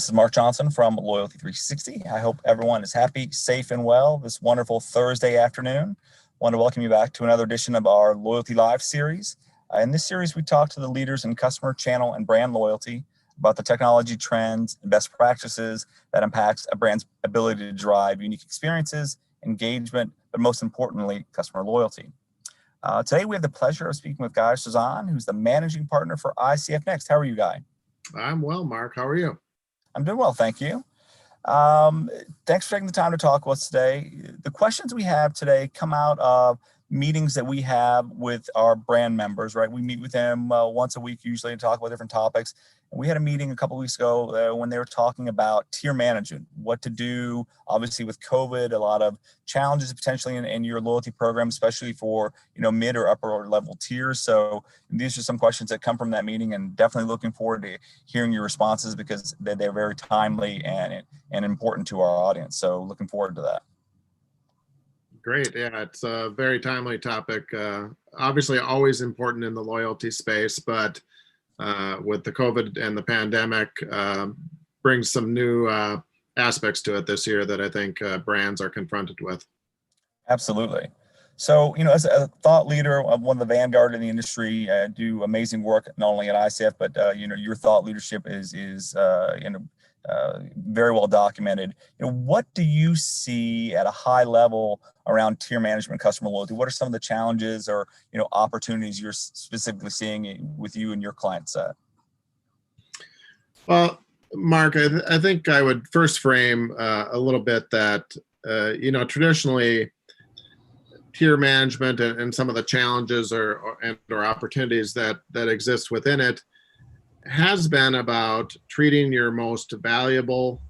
This is Mark Johnson from Loyalty360. I hope everyone is happy, safe, and well this wonderful Thursday afternoon. I want to welcome you back to another edition of our Loyalty Live series. In this series, we talk to the leaders in customer, channel, and brand loyalty about the technology trends and best practices that impacts a brand's ability to drive unique experiences, engagement, but most importantly, customer loyalty. Today, we have the pleasure of speaking with Guy Cierzan, who's the managing partner for ICF Next. How are you, Guy? I'm well, Mark. How are you? I'm doing well, thank you. Thanks for taking the time to talk with us today. The questions we have today come out of meetings that we have with our brand members, right? We meet with them once a week, usually, to talk about different topics. And we had a meeting a couple of weeks ago when they were talking about tier management, what to do, obviously with COVID, a lot of challenges potentially in your loyalty program, especially for, mid or upper level tiers. So these are some questions that come from that meeting, and definitely looking forward to hearing your responses because they're very timely and important to our audience. So looking forward to that. Great. Yeah, it's a very timely topic. Obviously, always important in the loyalty space, but with the COVID and the pandemic, brings some new aspects to it this year that I think brands are confronted with. Absolutely. So, as a thought leader of one of the vanguard in the industry, do amazing work not only at ICF, but your thought leadership is very well documented. What do you see at a high level around tier management, customer loyalty? What are some of the challenges or opportunities you're specifically seeing with you and your client set? Well, Mark, I think I would first frame a little bit that traditionally tier management and some of the challenges or opportunities that exist within it has been about treating your most valuable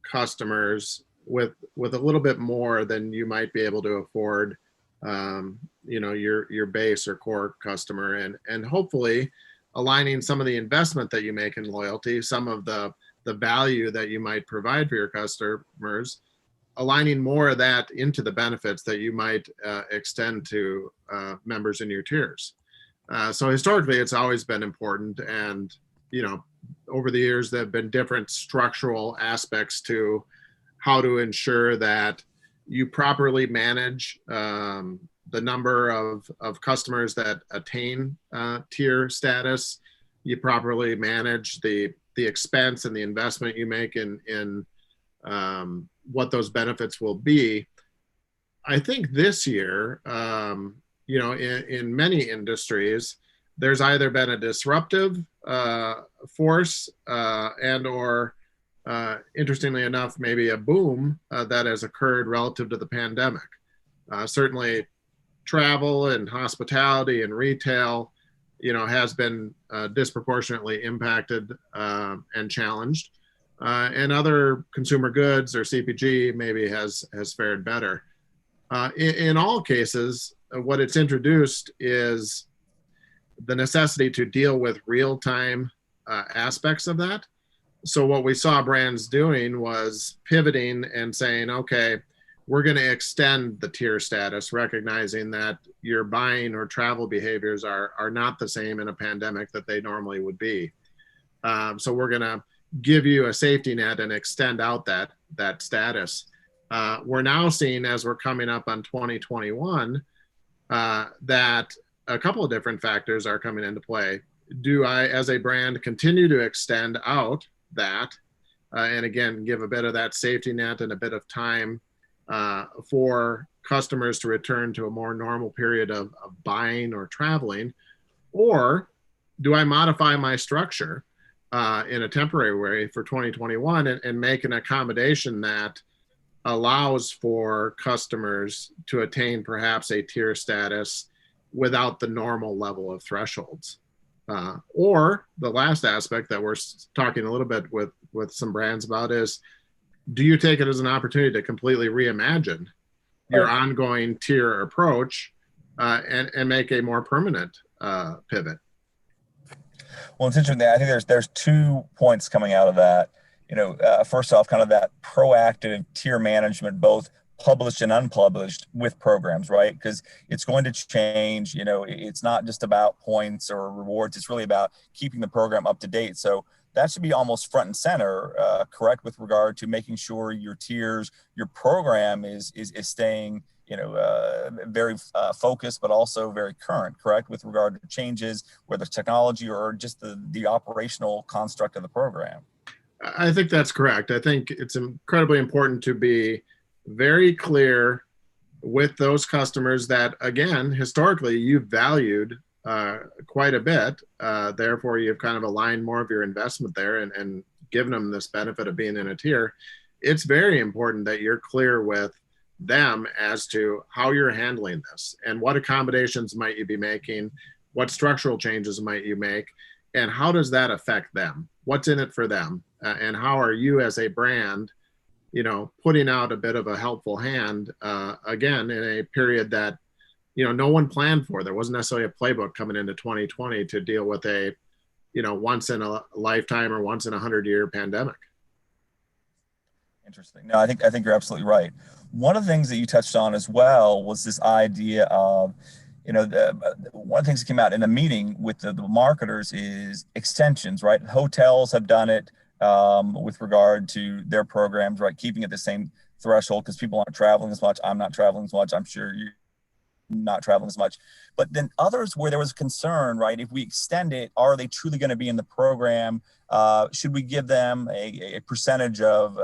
customers with a little bit more than you might be able to afford, your base or core customer, and hopefully aligning some of the investment that you make in loyalty, some of the value that you might provide for your customers, aligning more of that into the benefits that you might extend to members in your tiers. So historically, it's always been important, and over the years, there have been different structural aspects to how to ensure that you properly manage the number of customers that attain tier status. You properly manage the expense and the investment you make in what those benefits will be. I think this year, in many industries, there's either been a disruptive force and or interestingly enough, maybe a boom that has occurred relative to the pandemic. Certainly travel and hospitality and retail, has been disproportionately impacted and challenged. And other consumer goods or CPG maybe has fared better. In all cases, what it's introduced is the necessity to deal with real-time aspects of that. So what we saw brands doing was pivoting and saying, okay, we're going to extend the tier status, recognizing that your buying or travel behaviors are not the same in a pandemic that they normally would be. So we're going to give you a safety net and extend out that status. We're now seeing, as we're coming up on 2021, that a couple of different factors are coming into play. Do I, as a brand, continue to extend out that, and again, give a bit of that safety net and a bit of time for customers to return to a more normal period of buying or traveling? Or do I modify my structure in a temporary way for 2021 and make an accommodation that allows for customers to attain perhaps a tier status without the normal level of thresholds? Or the last aspect that we're talking a little bit with some brands about is, do you take it as an opportunity to completely reimagine your ongoing tier approach and make a more permanent pivot? Well, it's interesting. I think there's 2 points coming out of that. First off, kind of that proactive tier management, both published and unpublished, with programs, right? Because it's going to change. It's not just about points or rewards. It's really about keeping the program up to date. So that should be almost front and center, correct, with regard to making sure your tiers, your program is staying, very focused, but also very current, correct, with regard to changes, whether it's technology or just the operational construct of the program. I think that's correct. I think it's incredibly important to be very clear with those customers that, again, historically you've valued quite a bit. Therefore, you've kind of aligned more of your investment there and given them this benefit of being in a tier. It's very important that you're clear with them as to how you're handling this and what accommodations might you be making, what structural changes might you make, and how does that affect them? What's in it for them? And how are you as a brand, putting out a bit of a helpful hand, again, in a period that, no one planned for. There wasn't necessarily a playbook coming into 2020 to deal with a, once in a lifetime or once in 100-year pandemic. Interesting. No, I think you're absolutely right. One of the things that you touched on as well was this idea of, one of the things that came out in the meeting with the marketers is extensions, right? Hotels have done it with regard to their programs, right? Keeping it the same threshold because people aren't traveling as much. I'm not traveling as much. I'm sure you're not traveling as much. But then others where there was concern, right? If we extend it, are they truly going to be in the program? Should we give them a percentage of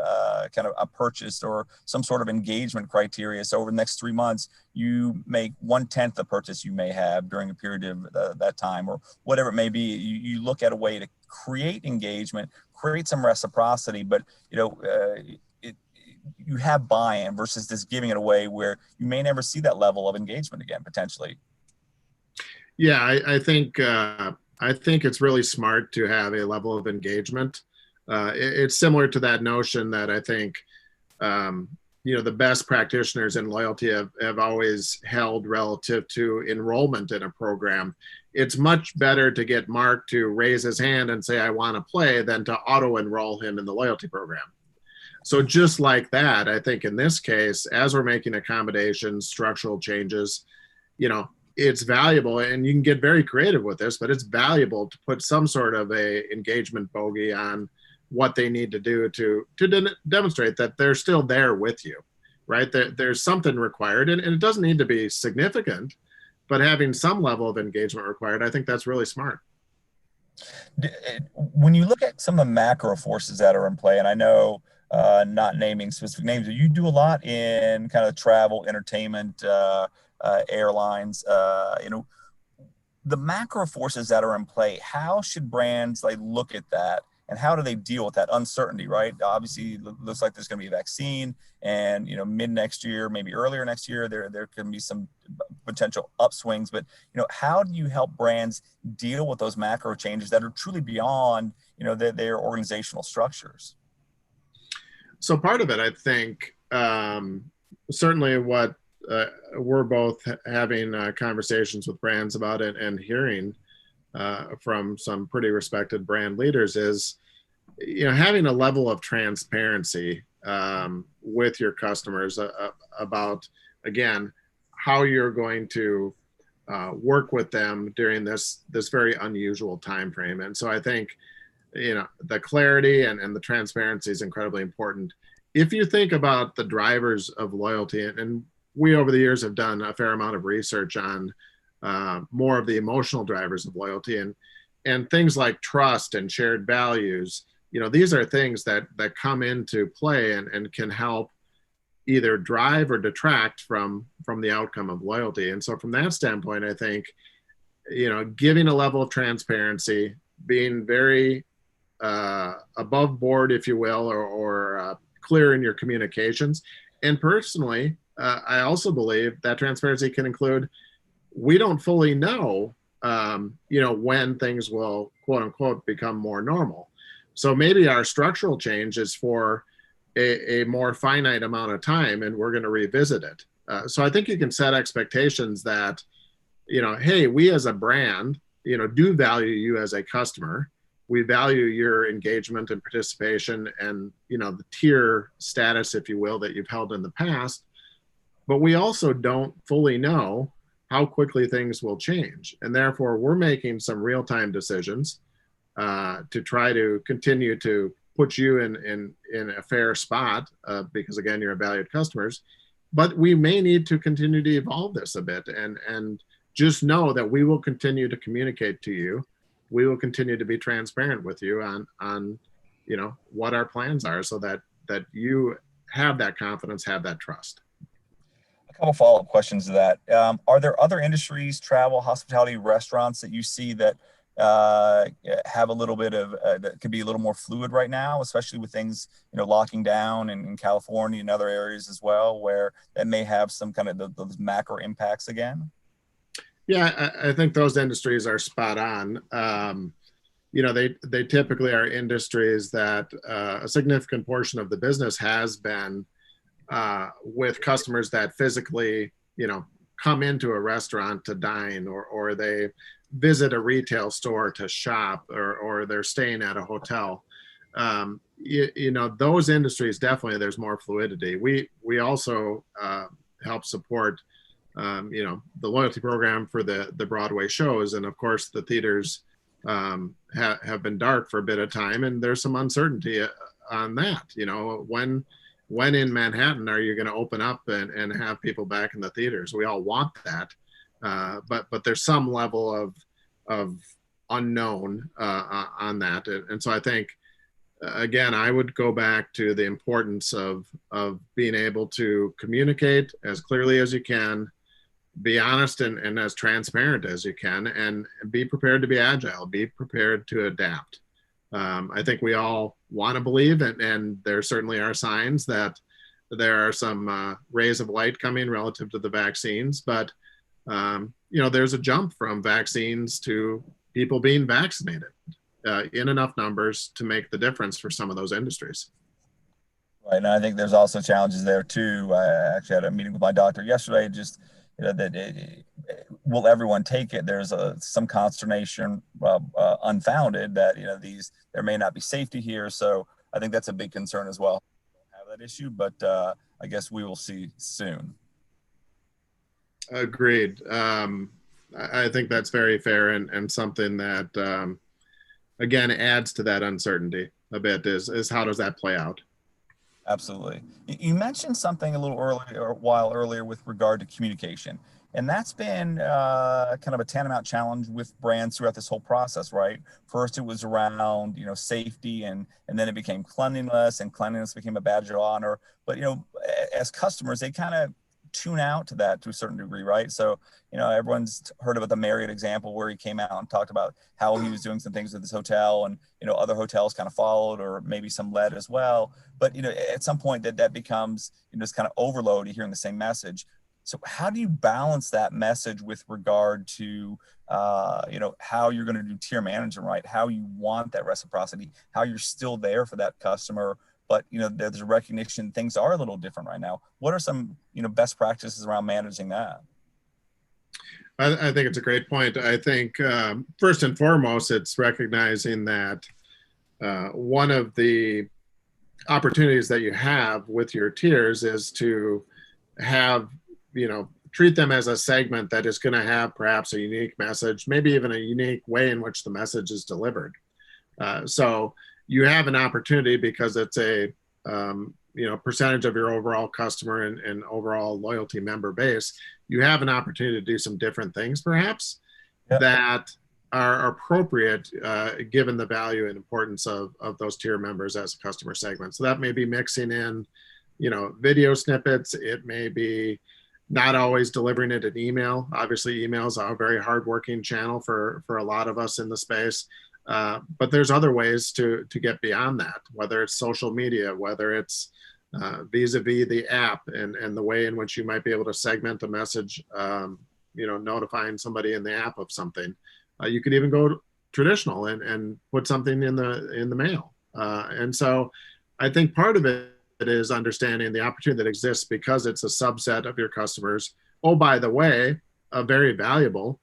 kind of a purchase or some sort of engagement criteria? So over the next 3 months, you make 1/10 the purchase you may have during a period of that time, or whatever it may be. You look at a way to create engagement, create some reciprocity, but you have buy-in versus just giving it away where you may never see that level of engagement again, potentially. Yeah, I think it's really smart to have a level of engagement. It's similar to that notion that I think, the best practitioners in loyalty have always held relative to enrollment in a program. It's much better to get Mark to raise his hand and say, I want to play, than to auto-enroll him in the loyalty program. So just like that, I think in this case, as we're making accommodations, structural changes, it's valuable, and you can get very creative with this, but it's valuable to put some sort of a engagement bogey on what they need to do to demonstrate that they're still there with you, right? There's something required, and it doesn't need to be significant, but having some level of engagement required, I think that's really smart. When you look at some of the macro forces that are in play, and I know not naming specific names, but you do a lot in kind of travel, entertainment, airlines, the macro forces that are in play, how should brands look at that, and how do they deal with that uncertainty, right? Obviously, it looks like there's going to be a vaccine, and mid next year, maybe earlier next year, there can be some potential upswings. But how do you help brands deal with those macro changes that are truly beyond their organizational structures? So part of it, I think, certainly what we're both having conversations with brands about it and hearing from some pretty respected brand leaders is, having a level of transparency with your customers about, again, how you're going to work with them during this very unusual time frame. And so I think, the clarity and the transparency is incredibly important. If you think about the drivers of loyalty, and we over the years have done a fair amount of research on more of the emotional drivers of loyalty, and things like trust and shared values, these are things that come into play and can help either drive or detract from the outcome of loyalty. And so from that standpoint, I think, giving a level of transparency, being very above board, if you will, or clear in your communications. And personally, I also believe that transparency can include, we don't fully know, when things will, quote unquote, become more normal. So maybe our structural change is for a more finite amount of time, and we're going to revisit it. So I think you can set expectations that, hey, we as a brand, do value you as a customer. We value your engagement and participation and, the tier status, if you will, that you've held in the past. But we also don't fully know how quickly things will change. And therefore, we're making some real-time decisions to try to continue to put you in a fair spot because again, you're a valued customers. But we may need to continue to evolve this a bit, and just know that we will continue to communicate to you. We will continue to be transparent with you on what our plans are, so that you have that confidence, have that trust. A couple follow-up questions to that. Are there other industries, travel, hospitality, restaurants, that you see that have a little bit of that could be a little more fluid right now, especially with things locking down in California and other areas as well, where that may have some kind of those macro impacts again? Yeah, I think those industries are spot on. They typically are industries that a significant portion of the business has been with customers that physically come into a restaurant to dine, or they visit a retail store to shop, or they're staying at a hotel. Those industries, definitely there's more fluidity. We also help support the loyalty program for the Broadway shows, and of course the theaters have been dark for a bit of time, and there's some uncertainty on that. When in Manhattan are you going to open up and have people back in the theaters? We all want that, but there's some level of unknown on that, and so I think again I would go back to the importance of being able to communicate as clearly as you can, be honest and as transparent as you can, and be prepared to be agile, be prepared to adapt. I think we all want to believe, and there certainly are signs that there are some rays of light coming relative to the vaccines, but there's a jump from vaccines to people being vaccinated in enough numbers to make the difference for some of those industries. Right, and I think there's also challenges there too. I actually had a meeting with my doctor yesterday, just will everyone take it? There's some consternation, unfounded, that there may not be safety here. So I think that's a big concern as well. We don't have that issue, but I guess we will see soon. Agreed. I think that's very fair, and something that again adds to that uncertainty a bit is how does that play out? Absolutely. You mentioned something a while earlier with regard to communication, and that's been kind of a tantamount challenge with brands throughout this whole process, right? First, it was around safety, and then it became cleanliness, and cleanliness became a badge of honor. But as customers, they kind of tune out to that to a certain degree, right? So everyone's heard about the Marriott example, where he came out and talked about how he was doing some things with his hotel, and other hotels kind of followed, or maybe some led as well. But at some point that becomes this kind of overload of hearing the same message. So how do you balance that message with regard to how you're going to do tier management, right? How you want that reciprocity, how you're still there for that customer, but there's a recognition things are a little different right now. What are some best practices around managing that? I think it's a great point. I think first and foremost, it's recognizing that one of the opportunities that you have with your tiers is to have, treat them as a segment that is going to have perhaps a unique message, maybe even a unique way in which the message is delivered. So you have an opportunity, because it's a percentage of your overall customer and overall loyalty member base. You have an opportunity to do some different things, perhaps, that are appropriate given the value and importance of those tier members as a customer segment. So that may be mixing in, video snippets. It may be not always delivering it in email. Obviously, emails are a very hardworking channel for a lot of us in the space. But there's other ways to get beyond that, whether it's social media, whether it's vis-a-vis the app and the way in which you might be able to segment a message, notifying somebody in the app of something. You could even go traditional and put something in the mail. And so I think part of it is understanding the opportunity that exists because it's a subset of your customers. Oh, by the way, a very valuable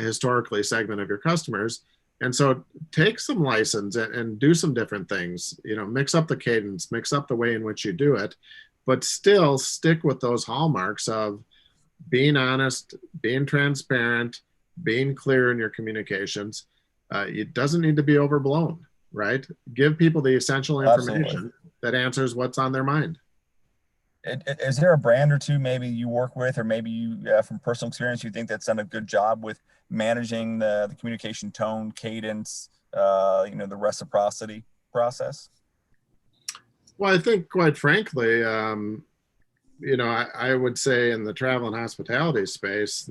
historically segment of your customers. And so take some license and do some different things, mix up the cadence, mix up the way in which you do it, but still stick with those hallmarks of being honest, being transparent, being clear in your communications, It doesn't need to be overblown, right? Give people the essential Absolutely. information that answers what's on their mind. Is there a brand or two maybe you work with, or maybe you, from personal experience, you think that's done a good job with managing the communication tone, cadence, the reciprocity process? Well, I think, quite frankly, I would say in the travel and hospitality space,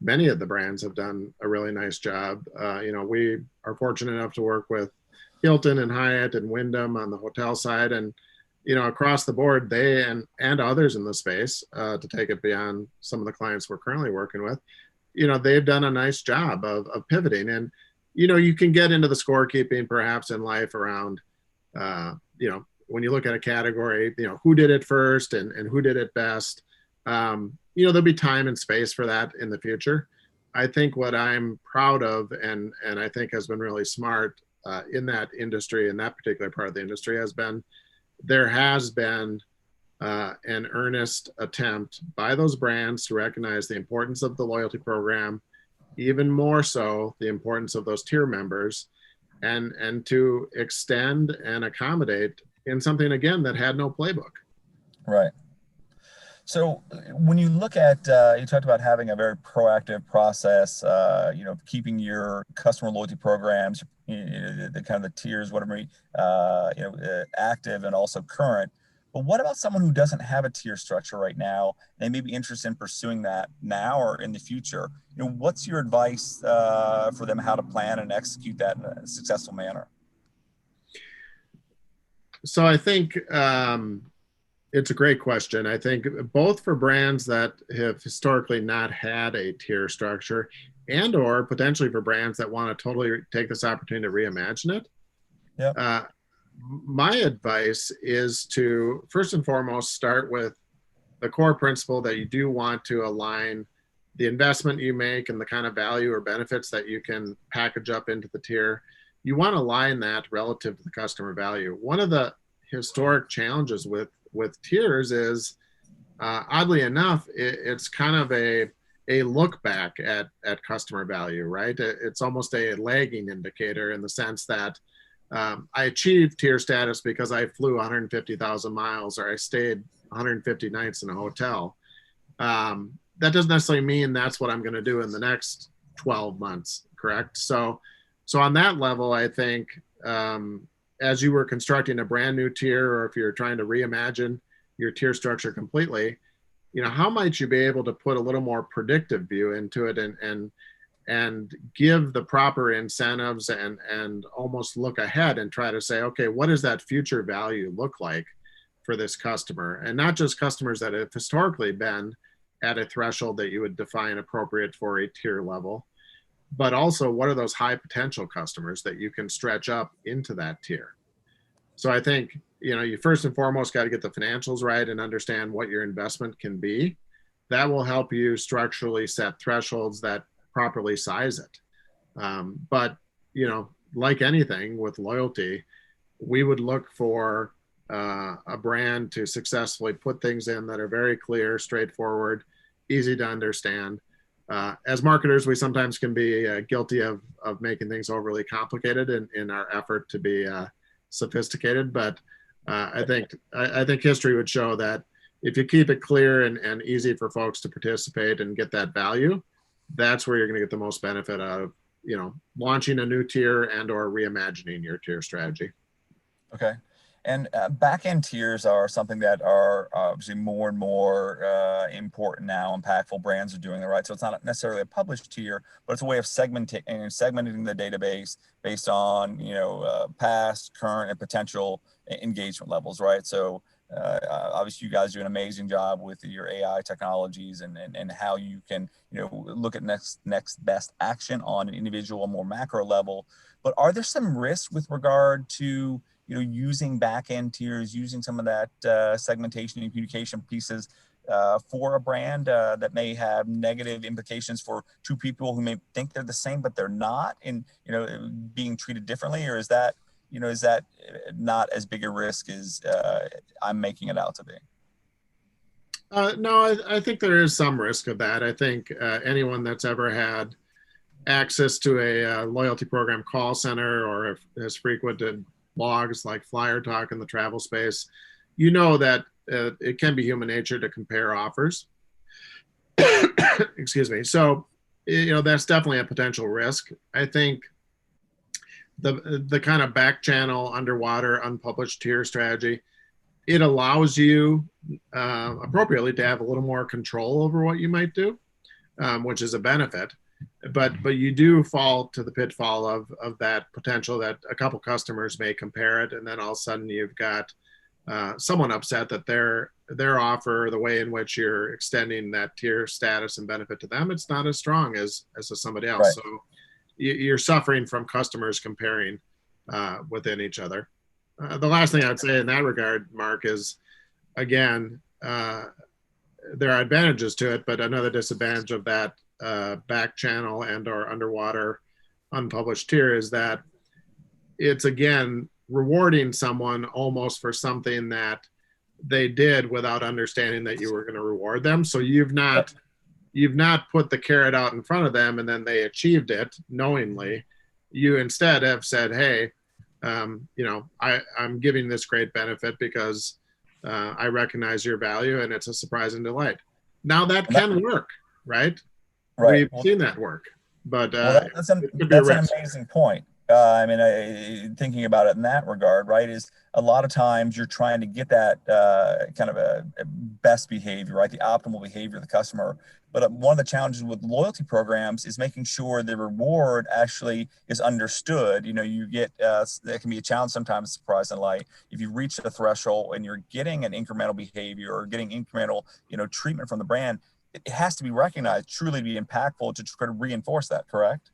many of the brands have done a really nice job. We are fortunate enough to work with Hilton and Hyatt and Wyndham on the hotel side, and across the board, they and others in the space, to take it beyond some of the clients we're currently working with, they've done a nice job of pivoting. And you can get into the scorekeeping perhaps in life around, when you look at a category, who did it first and who did it best. There'll be time and space for that in the future. I think what I'm proud of, and I think has been really smart in that industry, in that particular part of the industry, there has been an earnest attempt by those brands to recognize the importance of the loyalty program, even more so the importance of those tier members, and to extend and accommodate in something, again, that had no playbook. Right. So when you look at, you talked about having a very proactive process, keeping your customer loyalty programs, the kind of the tiers, whatever, active and also current. But what about someone who doesn't have a tier structure right now? They may be interested in pursuing that now or in the future. What's your advice for them how to plan and execute that in a successful manner? So I think it's a great question. I think both for brands that have historically not had a tier structure, and or potentially for brands that want to totally take this opportunity to reimagine it. Yeah. My advice is to first and foremost start with the core principle that you do want to align the investment you make and the kind of value or benefits that you can package up into the tier. You want to align that relative to the customer value. One of the historic challenges with tiers is, oddly enough, it's kind of a look back at customer value, right? It's almost a lagging indicator in the sense that I achieved tier status because I flew 150,000 miles or I stayed 150 nights in a hotel. That doesn't necessarily mean that's what I'm going to do in the next 12 months, correct? So on that level, I think, as you were constructing a brand new tier, or if you're trying to reimagine your tier structure completely, how might you be able to put a little more predictive view into it and give the proper incentives and almost look ahead and try to say, okay, what does that future value look like for this customer? And not just customers that have historically been at a threshold that you would define appropriate for a tier level, but also what are those high potential customers that you can stretch up into that tier? So I think, you first and foremost got to get the financials right and understand what your investment can be. That will help you structurally set thresholds that properly size it. But, like anything with loyalty, we would look for a brand to successfully put things in that are very clear, straightforward, easy to understand. As marketers, we sometimes can be guilty of making things overly complicated in our effort to be sophisticated. But I think history would show that if you keep it clear and easy for folks to participate and get that value, that's where you're going to get the most benefit out of, launching a new tier and or reimagining your tier strategy. Okay. And back-end tiers are something that are obviously more and more important now. Impactful brands are doing it, right. So it's not necessarily a published tier, but it's a way of segmenting the database based on past, current, and potential engagement levels, right. So obviously you guys do an amazing job with your AI technologies and how you can look at next best action on an individual, more macro level. But are there some risks with regard to using back-end tiers, using some of that segmentation and communication pieces for a brand that may have negative implications for two people who may think they're the same, but they're not, and being treated differently? Or is that not as big a risk as I'm making it out to be? No, I think there is some risk of that. I think anyone that's ever had access to a loyalty program call center or has frequented blogs like Flyer Talk in the travel space, you know that it can be human nature to compare offers. Excuse me. So, that's definitely a potential risk. I think the kind of back channel underwater unpublished tier strategy, it allows you appropriately to have a little more control over what you might do, which is a benefit. But you do fall to the pitfall of that potential that a couple customers may compare it, and then all of a sudden you've got someone upset that their offer, the way in which you're extending that tier status and benefit to them, it's not as strong as somebody else. Right. So you're suffering from customers comparing within each other. The last thing I'd say in that regard, Mark, is again, there are advantages to it, but another disadvantage of that back channel and or underwater unpublished tier is that it's again rewarding someone almost for something that they did without understanding that you were going to reward them. So you've not put the carrot out in front of them and then they achieved it knowingly. You instead have said, hey, I'm giving this great benefit because I recognize your value and it's a surprise and delight. Now that can work, right? Right. We've seen that work, but that's an amazing point. Thinking about it in that regard, right, is a lot of times you're trying to get that kind of a best behavior, right, the optimal behavior of the customer. But one of the challenges with loyalty programs is making sure the reward actually is understood. You get that can be a challenge sometimes, surprise and light. If you reach a threshold and you're getting an incremental behavior or getting incremental, treatment from the brand, it has to be recognized truly to be impactful to try to reinforce that, correct?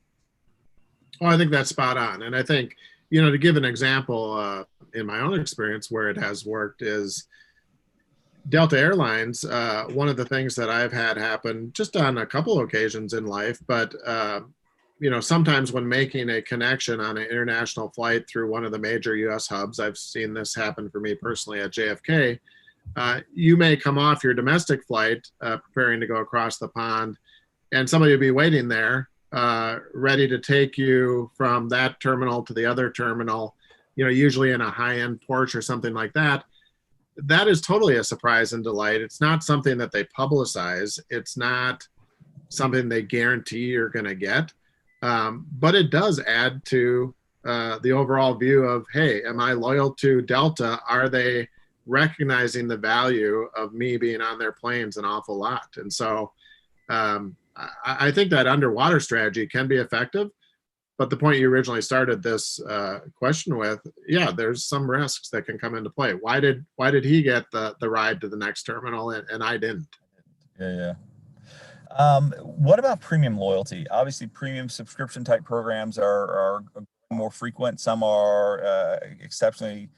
Oh, I think that's spot on. And I think, to give an example in my own experience where it has worked is Delta Airlines. One of the things that I've had happen just on a couple of occasions in life, but, sometimes when making a connection on an international flight through one of the major US hubs, I've seen this happen for me personally at JFK. You may come off your domestic flight preparing to go across the pond, and somebody will be waiting there ready to take you from that terminal to the other terminal, usually in a high-end Porsche or something like that. That is totally a surprise and delight. It's not something that they publicize. It's not something they guarantee you're going to get. But it does add to the overall view of, hey, am I loyal to Delta? Are they recognizing the value of me being on their planes an awful lot? And so I think that underwater strategy can be effective, but the point you originally started this question with, there's some risks that can come into play. Why did he get the ride to the next terminal and I didn't? Yeah. What about premium loyalty? Obviously, premium subscription type programs are more frequent. Some are exceptionally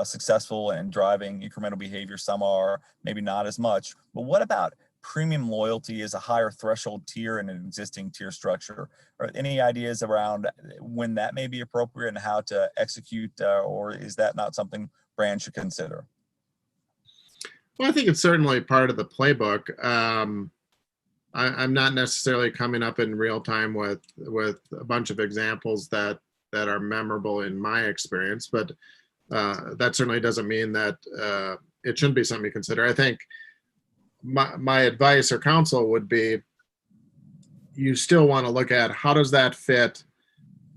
successful in driving incremental behavior. Some are maybe not as much. But what about premium loyalty as a higher threshold tier in an existing tier structure? Or any ideas around when that may be appropriate and how to execute, or is that not something brands should consider? Well, I think it's certainly part of the playbook. I'm not necessarily coming up in real time with a bunch of examples that are memorable in my experience, but that certainly doesn't mean that it shouldn't be something to consider. I think my advice or counsel would be, you still want to look at how does that fit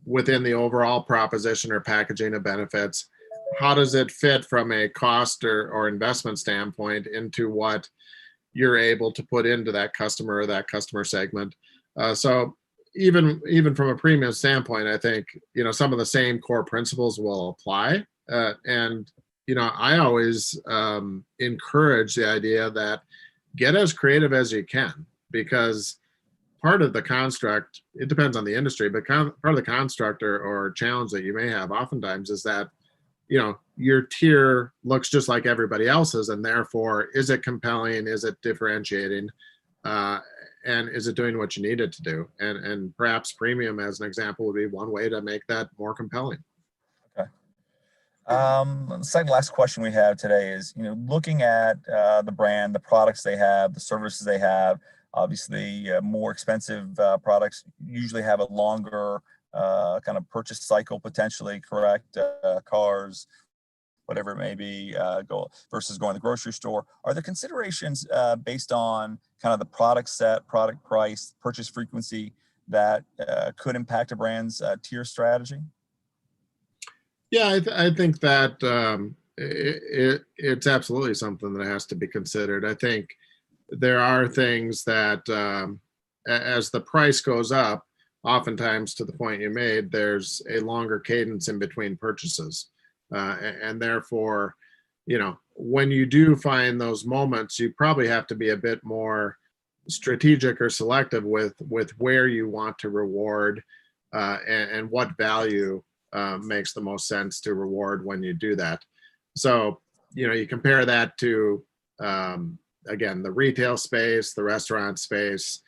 within the overall proposition or packaging of benefits? How does it fit from a cost or investment standpoint into what you're able to put into that customer or that customer segment? So even from a premium standpoint, I think, some of the same core principles will apply. And I always encourage the idea that get as creative as you can, because part of the construct, it depends on the industry, but part of the construct or challenge that you may have oftentimes is that, your tier looks just like everybody else's, and therefore, is it compelling? Is it differentiating? And is it doing what you need it to do? And perhaps premium, as an example, would be one way to make that more compelling. Okay. Second last question we have today is, looking at the brand, the products they have, the services they have, Obviously, more expensive products usually have a longer kind of purchase cycle, potentially, correct? Cars, whatever it may be, go versus going to the grocery store. Are there considerations based on kind of the product set, product price, purchase frequency that could impact a brand's tier strategy? Yeah, I think that it's absolutely something that has to be considered. I think there are things that as the price goes up, oftentimes to the point you made, there's a longer cadence in between purchases. And therefore, when you do find those moments, you probably have to be a bit more strategic or selective with where you want to reward and what value makes the most sense to reward when you do that. So, you compare that to, again, the retail space, the restaurant space,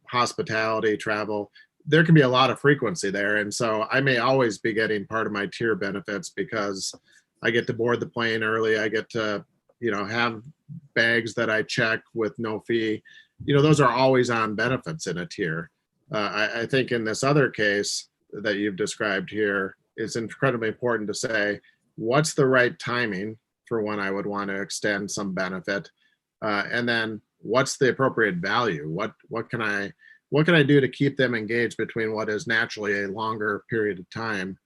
hospitality, travel. There can be a lot of frequency there. And so I may always be getting part of my tier benefits because I get to board the plane early. I get to, have bags that I check with no fee. Those are always on benefits in a tier. I think in this other case that you've described here, it's incredibly important to say, what's the right timing for when I would want to extend some benefit? And then what's the appropriate value? What can I do to keep them engaged between what is naturally a longer period of time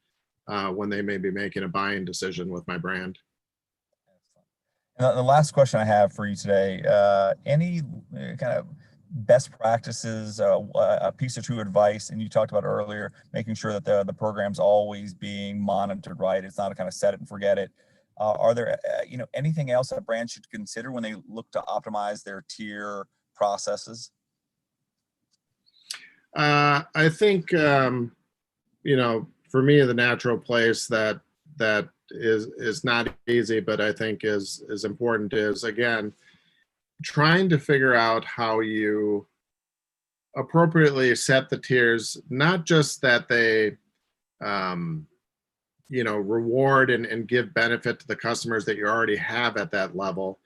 when they may be making a buying decision with my brand? And the last question I have for you today, any kind of best practices, a piece or two advice, and you talked about earlier, making sure that the program's always being monitored, right? It's not a kind of set it and forget it. Are there, anything else that brands should consider when they look to optimize their tier processes? I think, for me, the natural place that is not easy, but I think is important is, again, trying to figure out how you appropriately set the tiers, not just that they, reward and give benefit to the customers that you already have at that level,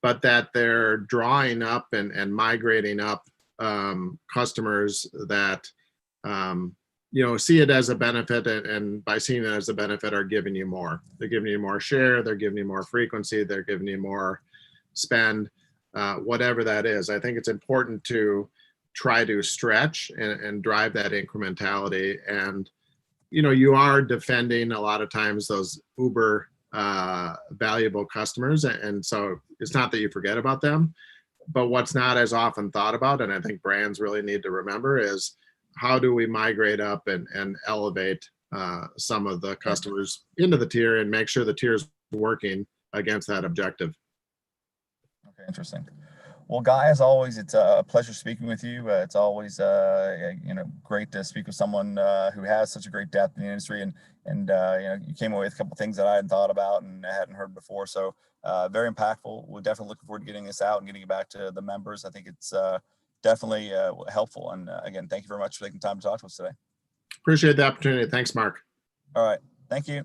but that they're drawing up and migrating up customers that, see it as a benefit, and by seeing it as a benefit are giving you more. They're giving you more share, they're giving you more frequency, they're giving you more spend, whatever that is. I think it's important to try to stretch and drive that incrementality. And, you are defending a lot of times those uber valuable customers. And so it's not that you forget about them, but what's not as often thought about, and I think brands really need to remember, is how do we migrate up and elevate some of the customers into the tier and make sure the tier is working against that objective. Okay, interesting. Well, Guy, as always, it's a pleasure speaking with you. It's always great to speak with someone who has such a great depth in the industry, and you came away with a couple of things that I hadn't thought about and I hadn't heard before. So very impactful. We're definitely looking forward to getting this out and getting it back to the members. I think it's definitely helpful. And again, thank you very much for taking time to talk to us today. Appreciate the opportunity. Thanks, Mark. All right. Thank you.